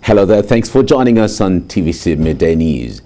Hello there, thanks for joining us on TVC Midday News.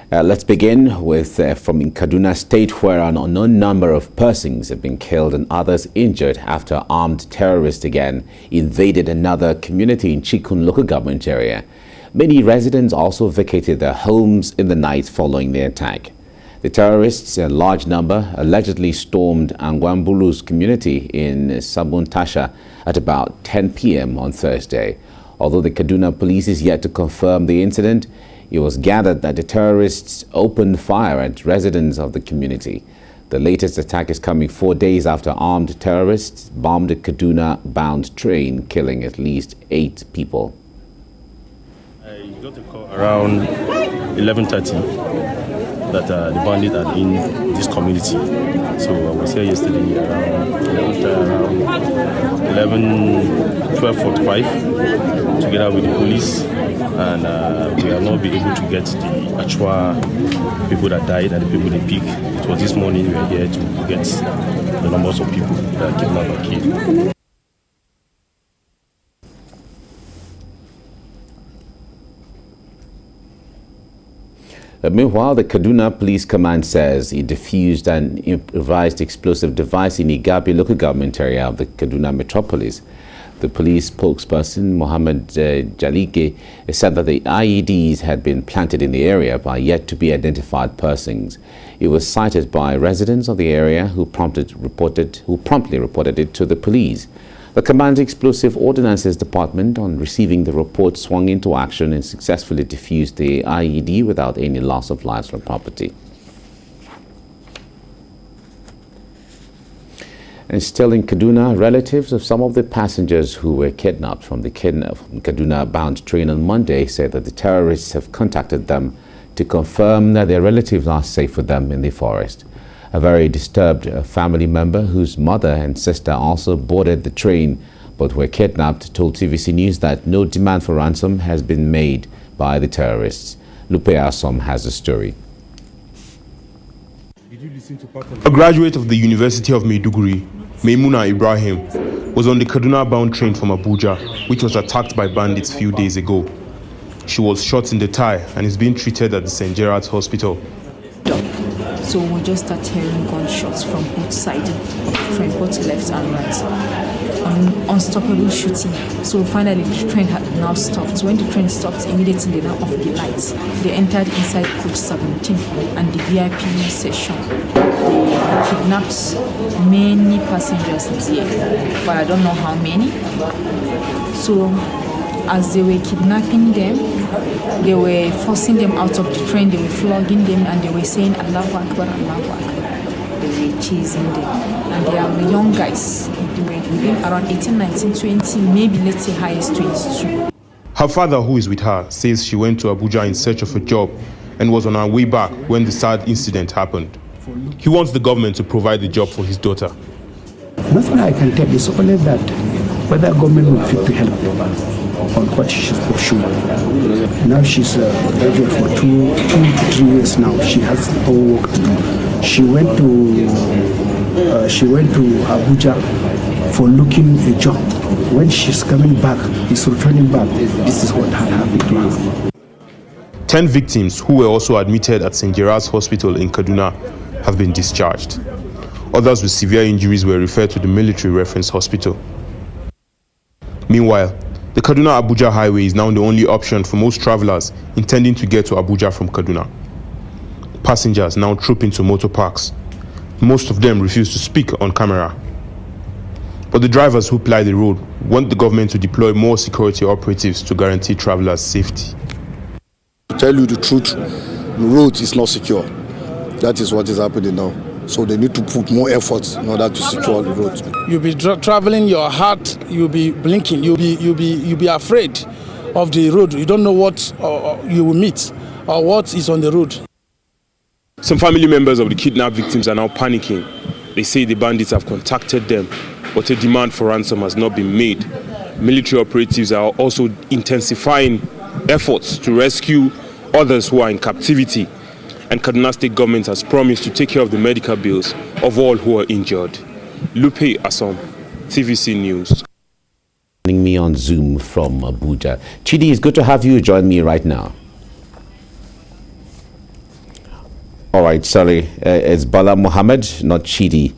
Let's begin with from Kaduna State, where an unknown number of persons have been killed and others injured after armed terrorists again invaded another community in Chikun local government area. Many residents also vacated their homes in the night following the attack. The terrorists, a large number, allegedly stormed Angwambulu's community in Sabuntasha at about 10 p.m. on Thursday. Although the Kaduna police is yet to confirm the incident, it was gathered that the terrorists opened fire at residents of the community. The latest attack is coming 4 days after armed terrorists bombed a Kaduna-bound train, killing at least 8 people. I got a call around 11:30 that the bandits are in this community. So I was here yesterday around 12:45 together with the police, and we have not been able to get the actual people that died and the people they picked. It was this morning we were here to get the numbers of people that are kidnapped and killed. Meanwhile, the Kaduna Police Command says it defused an improvised explosive device in Igabi local government area of the Kaduna metropolis. The police spokesperson, Mohammed Jalike, said that the IEDs had been planted in the area by yet to be identified persons. It was cited by residents of the area who promptly reported it to the police. The Command Explosive Ordnances Department, on receiving the report, swung into action and successfully defused the IED without any loss of lives or property. And still in Kaduna, relatives of some of the passengers who were kidnapped from the Kaduna-bound train on Monday say that the terrorists have contacted them to confirm that their relatives are safe with them in the forest. A very disturbed family member whose mother and sister also boarded the train but were kidnapped told TVC News that no demand for ransom has been made by the terrorists. Lupe Asom has the story. A graduate of the University of Maiduguri, Maimuna Ibrahim, was on the Kaduna-bound train from Abuja, which was attacked by bandits few days ago. She was shot in the thigh and is being treated at the St. Gerard's Hospital. So we just start hearing gunshots from both sides, from both left and right. Unstoppable shooting. So finally the train had now stopped. When the train stopped, immediately they now off the lights. They entered inside coach 17 and the VIP section. They kidnapped many passengers there, but I don't know how many. So as they were kidnapping them, they were forcing them out of the train, they were flogging them, and they were saying Allahu Akbar, Allahu Akbar. They were chasing them. And they are young guys. They were within around 18, 19, 20, maybe let's say highest 22. Her father, who is with her, says she went to Abuja in search of a job and was on her way back when the sad incident happened. He wants the government to provide the job for his daughter. Nothing I can tell is only that whether government will fit to help on what she's pursuing. Now she's a graduate for 2 to 3 years now. She has all work to do. She went to Abuja for looking a job. When she's coming back, is returning back, this is what had happened to her. 10 victims who were also admitted at St. Gerard's Hospital in Kaduna have been discharged. Others with severe injuries were referred to the military reference hospital. Meanwhile, the Kaduna-Abuja highway is now the only option for most travelers intending to get to Abuja from Kaduna. Passengers now troop into motor parks. Most of them refuse to speak on camera. But the drivers who ply the road want the government to deploy more security operatives to guarantee travelers' safety. To tell you the truth, the road is not secure. That is what is happening now. So they need to put more efforts in order to secure the road. You'll be traveling, your heart, you'll be blinking, you'll be afraid of the road. You don't know what you will meet or what is on the road. Some family members of the kidnapped victims are now panicking. They say the bandits have contacted them, but a demand for ransom has not been made. Military operatives are also intensifying efforts to rescue others who are in captivity. And Kaduna State government has promised to take care of the medical bills of all who are injured. Lupe Asom, TVC News. Me on Zoom from Abuja. Chidi, it's good to have you join me right now. All right, sorry, it's Bala Mohammed, not Chidi.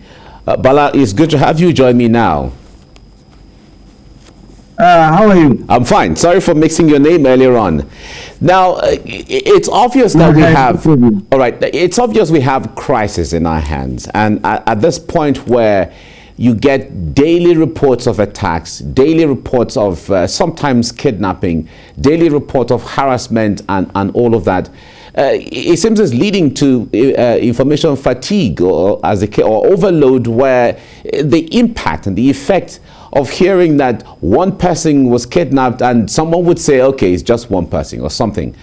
Bala, it's good to have you join me now. How are you? I'm fine. Sorry for mixing your name earlier on. Now, it's obvious that we have, all right, it's obvious we have crisis in our hands. And at this point where you get daily reports of attacks, daily reports of sometimes kidnapping, daily report of harassment and all of that, it seems it's leading to information fatigue or overload, where the impact and the effect of hearing that one person was kidnapped and someone would say, okay, it's just one person or something.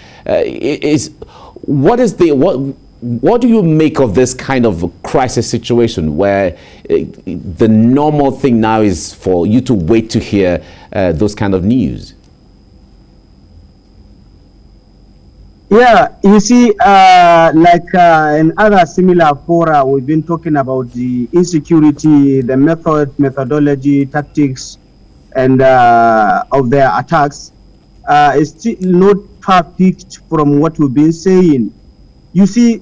What do you make of this kind of crisis situation where the normal thing now is for you to wait to hear those kind of news? Yeah, you see, in other similar fora, we've been talking about the insecurity, the methodology, tactics, and of their attacks. It's still not far-fetched from what we've been saying. You see,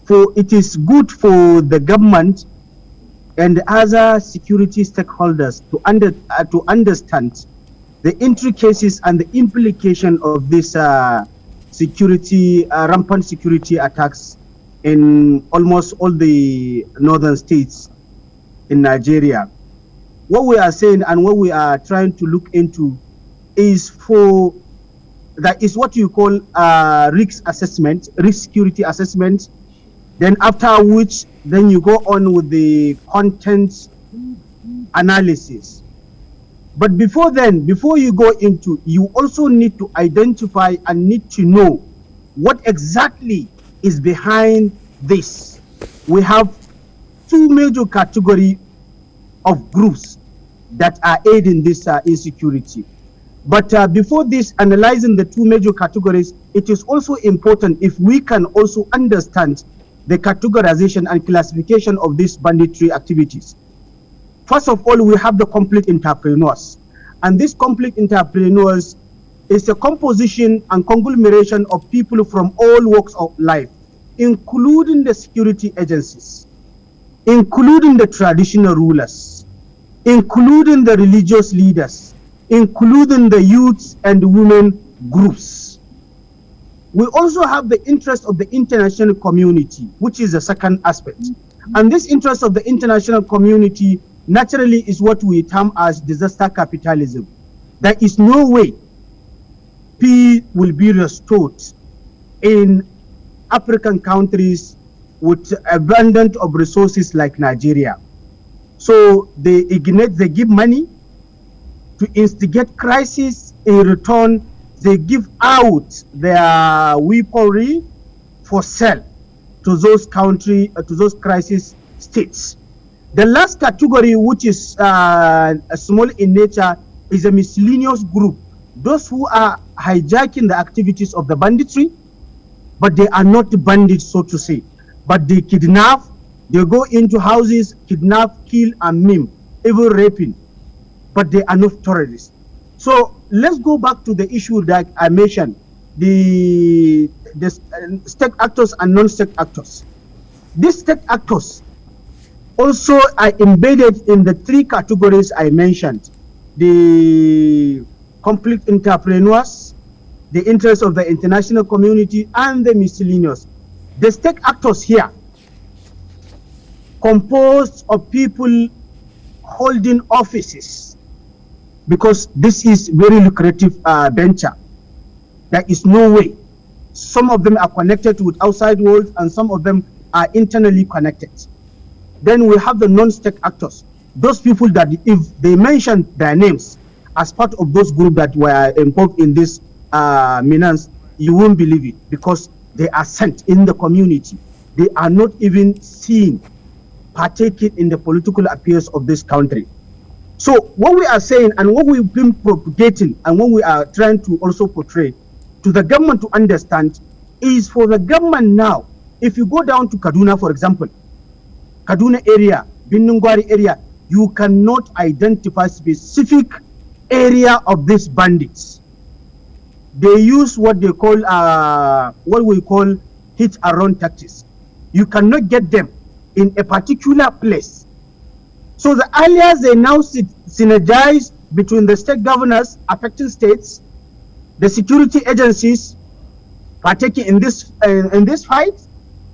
it is good for the government and other security stakeholders to understand the intricacies and the implication of this rampant security attacks in almost all the northern states in Nigeria. What we are saying and what we are trying to look into is what you call risk security assessment. Then after which, then you go on with the content analysis. But before you go into, you also need to identify and need to know what exactly is behind this. We have two major categories of groups that are aiding this insecurity. But before this, analyzing the two major categories, it is also important if we can also understand the categorization and classification of these banditry activities. First of all, we have the conflict entrepreneurs. And these conflict entrepreneurs is a composition and conglomeration of people from all walks of life, including the security agencies, including the traditional rulers, including the religious leaders, including the youths and women groups. We also have the interest of the international community, which is the second aspect. And this interest of the international community naturally is what we term as disaster capitalism. There is no way peace will be restored in African countries with abundance of resources like Nigeria. So they give money to instigate crisis. In return, they give out their weaponry for sale to those crisis states. The last category, which is small in nature, is a miscellaneous group. Those who are hijacking the activities of the banditry, but they are not bandits, so to say. But they kidnap, they go into houses, kidnap, kill, and maim, even raping. But they are not terrorists. So let's go back to the issue that I mentioned, the state actors and non-state actors. These state actors also are embedded in the three categories I mentioned: the conflict entrepreneurs, the interests of the international community, and the miscellaneous. The state actors here composed of people holding offices, because this is very lucrative venture. There is no way. Some of them are connected with outside world, and some of them are internally connected. Then we have the non-state actors, those people that if they mention their names as part of those groups that were involved in this menace, you won't believe it, because they are sent in the community. They are not even seen partaking in the political affairs of this country. So what we are saying and what we've been propagating and what we are trying to also portray to the government to understand is for the government now. If you go down to Kaduna, for example, Kaduna area, Binnungwari area, you cannot identify specific area of these bandits. They use what they call, what we call hit and run tactics. You cannot get them in a particular place. So the earlier they now synergize between the state governors affecting states, the security agencies partaking in this fight,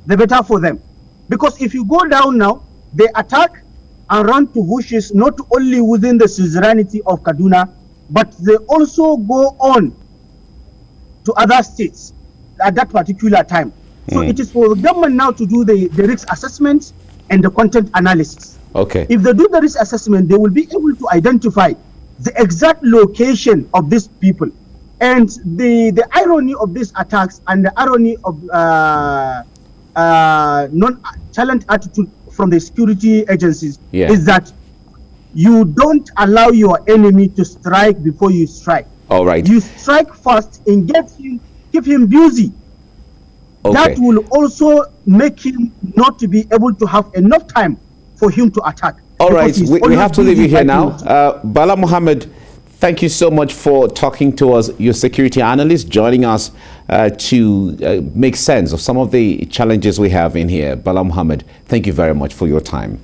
the better for them. Because if you go down now, they attack and run to bushes not only within the suzerainty of Kaduna, but they also go on to other states at that particular time. So it is for the government now to do the risk assessment and the content analysis. Okay. If they do the risk assessment, they will be able to identify the exact location of these people. And the irony of these attacks and the irony of non-challenge attitude from the security agencies is that you don't allow your enemy to strike before you strike. All right. You strike first and keep him busy. Okay. That will also make him not to be able to have enough time for him to attack. All right, we have to leave you here now. Bala Mohammed, thank you so much for talking to us, your security analyst, joining us to make sense of some of the challenges we have in here. Bala Mohammed, thank you very much for your time.